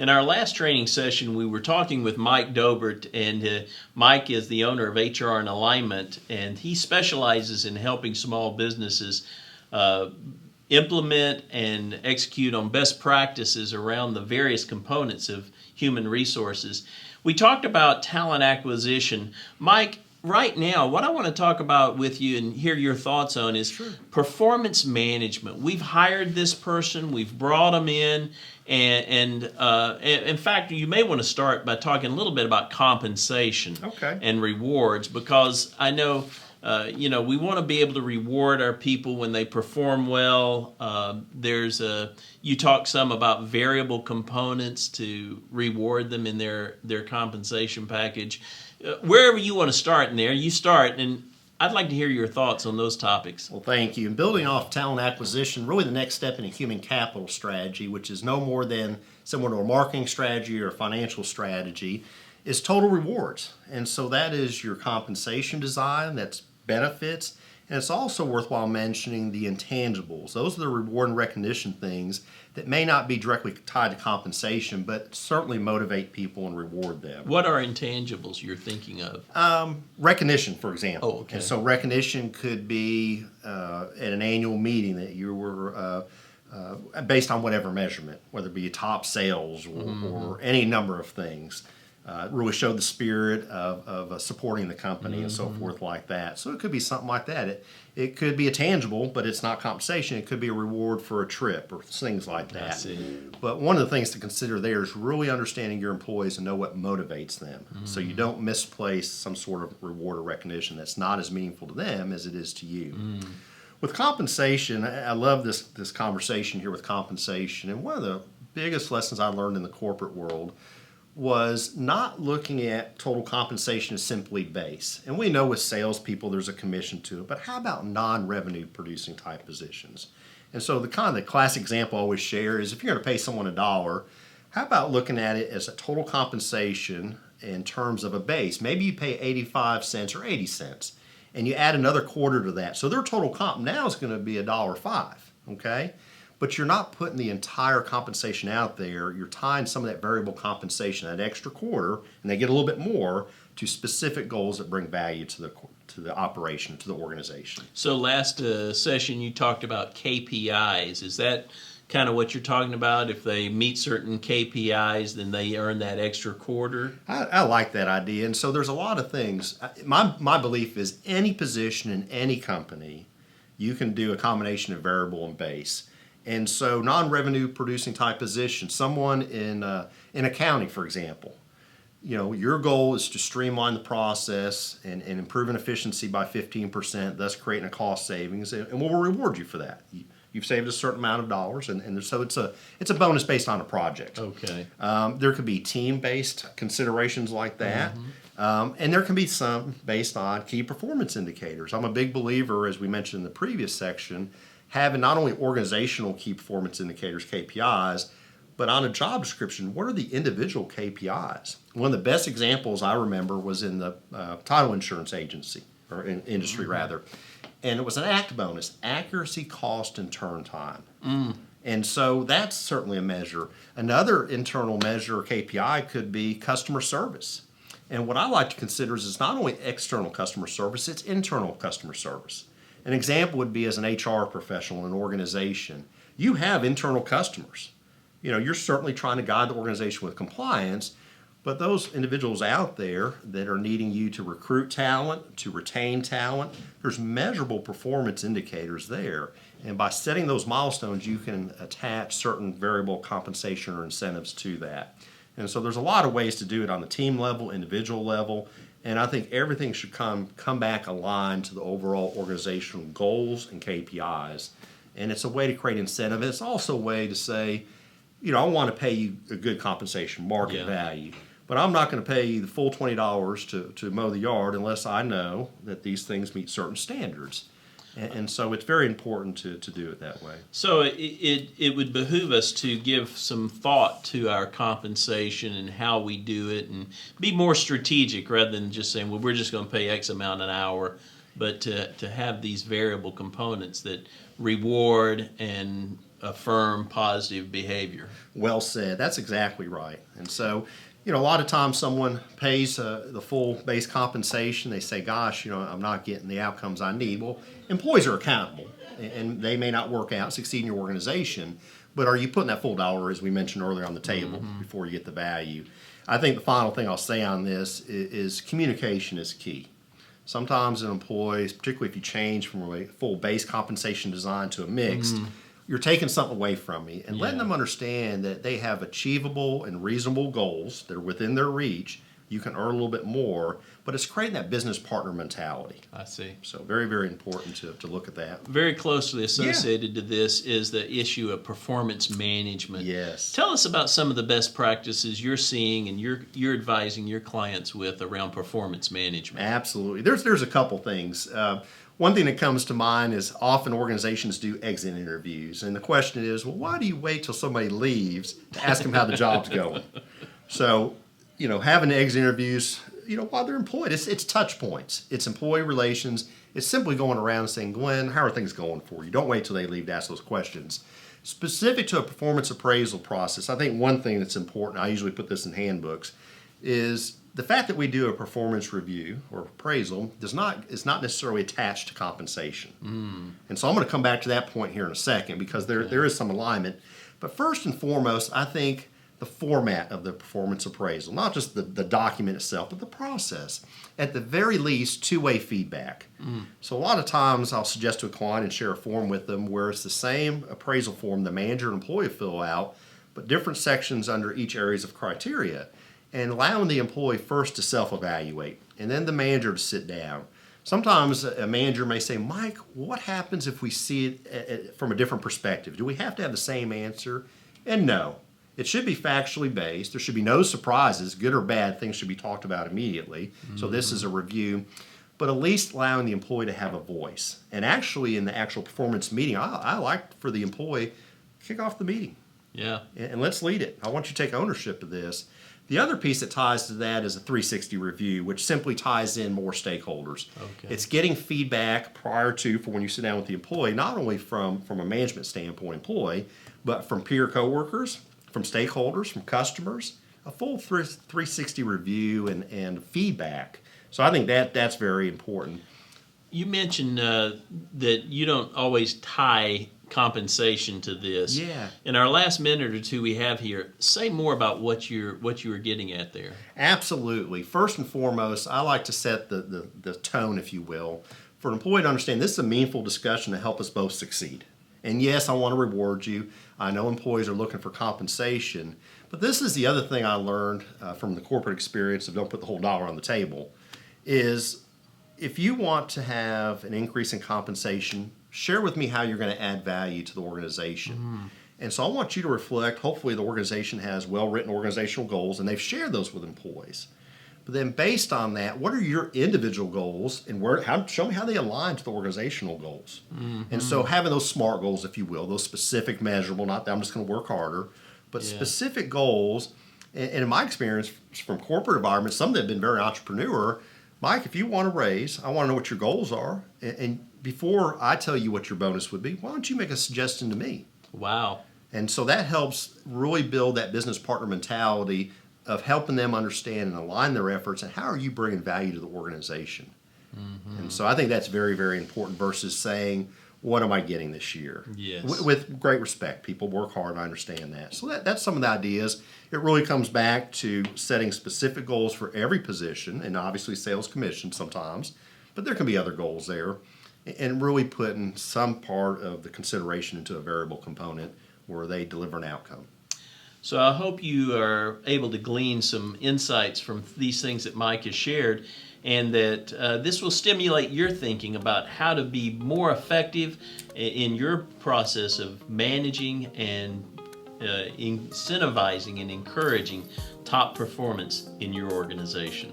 In our last training session, we were talking with Mike Dobert, and Mike is the owner of HR and Alignment, and he specializes in helping small businesses implement and execute on best practices around the various components of human resources. We talked about talent acquisition. Mike, right now, what I want to talk about with you and hear your thoughts on is performance management. We've hired this person, we've brought them in, and in fact, you may want to start by talking a little bit about compensation and rewards, because I know we want to be able to reward our people when they perform well. You talk some about variable components to reward them in their compensation package. Wherever you want to start in there, you start, and I'd like to hear your thoughts on those topics. Well, thank you. And building off talent acquisition, really the next step in a human capital strategy, which is no more than similar to a marketing strategy or a financial strategy, is total rewards. And so that is your compensation design, that's benefits, and it's also worthwhile mentioning the intangibles. Those are the reward and recognition things that may not be directly tied to compensation, but certainly motivate people and reward them. What are intangibles you're thinking of? Recognition, for example. Oh, okay. And so recognition could be at an annual meeting that you were based on whatever measurement, whether it be top sales or any number of things. Really showed the spirit of supporting the company and so forth like that. So it could be something like that. It could be a tangible, but it's not compensation. It could be a reward for a trip or things like that. I see. But one of the things to consider there is really understanding your employees and know what motivates them. So you don't misplace some sort of reward or recognition that's not as meaningful to them as it is to you. With compensation, I love this conversation here with compensation. And one of the biggest lessons I learned in the corporate world was not looking at total compensation as simply base. And we know with salespeople there's a commission to it, but how about non-revenue producing type positions? And so the classic example I always share is if you're going to pay someone $1, how about looking at it as a total compensation in terms of a base? Maybe you pay 85 cents or 80 cents, and you add another quarter to that. So their total comp now is going to be $1.05, okay? But you're not putting the entire compensation out there. You're tying some of that variable compensation, that extra quarter, and they get a little bit more, to specific goals that bring value to the operation, to the organization. So last session you talked about KPIs. Is that kind of what you're talking about? If they meet certain KPIs, then they earn that extra quarter? I like that idea. And so there's a lot of things. My belief is any position in any company, you can do a combination of variable and base. And so non-revenue producing type position, someone in accounting, for example, your goal is to streamline the process and improving efficiency by 15%, thus creating a cost savings, and we'll reward you for that. You've saved a certain amount of dollars, and so it's a bonus based on a project. Okay. There could be team-based considerations like that, and there can be some based on key performance indicators. I'm a big believer, as we mentioned in the previous section, having not only organizational key performance indicators, KPIs, but on a job description, what are the individual KPIs? One of the best examples I remember was in the title insurance agency, or industry rather, and it was an ACT bonus, accuracy, cost, and turn time. And so that's certainly a measure. Another internal measure or KPI could be customer service. And what I like to consider is it's not only external customer service, it's internal customer service. An example would be as an HR professional in an organization. You have internal customers. You're certainly trying to guide the organization with compliance, but those individuals out there that are needing you to recruit talent, to retain talent, there's measurable performance indicators there. And by setting those milestones, you can attach certain variable compensation or incentives to that. And so there's a lot of ways to do it on the team level, individual level, and I think everything should come back aligned to the overall organizational goals and KPIs. And it's a way to create incentive. It's also a way to say, I want to pay you a good compensation, market value, but I'm not going to pay you the full $20 to mow the yard unless I know that these things meet certain standards. And so it's very important to do it that way. So it would behoove us to give some thought to our compensation and how we do it and be more strategic rather than just saying, well, we're just going to pay X amount an hour, but to have these variable components that reward and affirm positive behavior. Well said. That's exactly right. And so, a lot of times someone pays the full base compensation. They say, gosh, I'm not getting the outcomes I need. Well, employees are accountable, and they may not work out, succeed in your organization, but are you putting that full dollar, as we mentioned earlier, on the table before you get the value? I think the final thing I'll say on this is communication is key. Sometimes an employee, particularly if you change from a full base compensation design to a mixed, you're taking something away from me and letting them understand that they have achievable and reasonable goals that are within their reach. You can earn a little bit more, but it's creating that business partner mentality. I see. So very, very important to look at that. Very closely associated to this is the issue of performance management. Yes. Tell us about some of the best practices you're seeing and you're advising your clients with around performance management. Absolutely. There's a couple things. One thing that comes to mind is often organizations do exit interviews. And the question is, well, why do you wait till somebody leaves to ask them how the job's going? So, having exit interviews, while they're employed, it's touch points. It's employee relations. It's simply going around and saying, Glenn, how are things going for you? Don't wait till they leave to ask those questions. Specific to a performance appraisal process, I think one thing that's important, I usually put this in handbooks, is the fact that we do a performance review or appraisal is not necessarily attached to compensation. And so I'm going to come back to that point here in a second because there is some alignment. But first and foremost, I think the format of the performance appraisal, not just the document itself, but the process. At the very least, two-way feedback. So a lot of times I'll suggest to a client and share a form with them where it's the same appraisal form the manager and employee fill out, but different sections under each areas of criteria. And allowing the employee first to self-evaluate, and then the manager to sit down. Sometimes a manager may say, Mike, what happens if we see it from a different perspective? Do we have to have the same answer? And no. It should be factually based. There should be no surprises, good or bad. Things should be talked about immediately. So this is a review. But at least allowing the employee to have a voice. And actually in the actual performance meeting, I like for the employee, kick off the meeting. Yeah. And let's lead it. I want you to take ownership of this. The other piece that ties to that is a 360 review, which simply ties in more stakeholders. Okay. It's getting feedback prior to, for when you sit down with the employee, not only from a management standpoint employee, but from peer coworkers, from stakeholders, from customers, a full 360 review and feedback. So I think that's very important. You mentioned that you don't always tie compensation to this. Yeah. In our last minute or two we have here, say more about what you were getting at there. Absolutely. First and foremost, I like to set the tone, if you will, for an employee to understand this is a meaningful discussion to help us both succeed. And yes, I want to reward you. I know employees are looking for compensation, but this is the other thing I learned from the corporate experience of don't put the whole dollar on the table, is if you want to have an increase in compensation, share with me how you're going to add value to the organization. And so I want you to reflect, hopefully the organization has well-written organizational goals and they've shared those with employees. But then based on that, what are your individual goals and show me how they align to the organizational goals. And so having those SMART goals, if you will, those specific, measurable, not that I'm just going to work harder, but specific goals. And in my experience from corporate environments, some that have been very entrepreneur, Mike, if you want a raise, I want to know what your goals are. And before I tell you what your bonus would be, why don't you make a suggestion to me? Wow. And so that helps really build that business partner mentality of helping them understand and align their efforts and how are you bringing value to the organization. And so I think that's very, very important versus saying, what am I getting this year? Yes. With great respect. People work hard, I understand that. So that's some of the ideas. It really comes back to setting specific goals for every position and obviously sales commission sometimes, but there can be other goals there. And really putting some part of the consideration into a variable component where they deliver an outcome. So I hope you are able to glean some insights from these things that Mike has shared, and that this will stimulate your thinking about how to be more effective in your process of managing and incentivizing and encouraging top performance in your organization.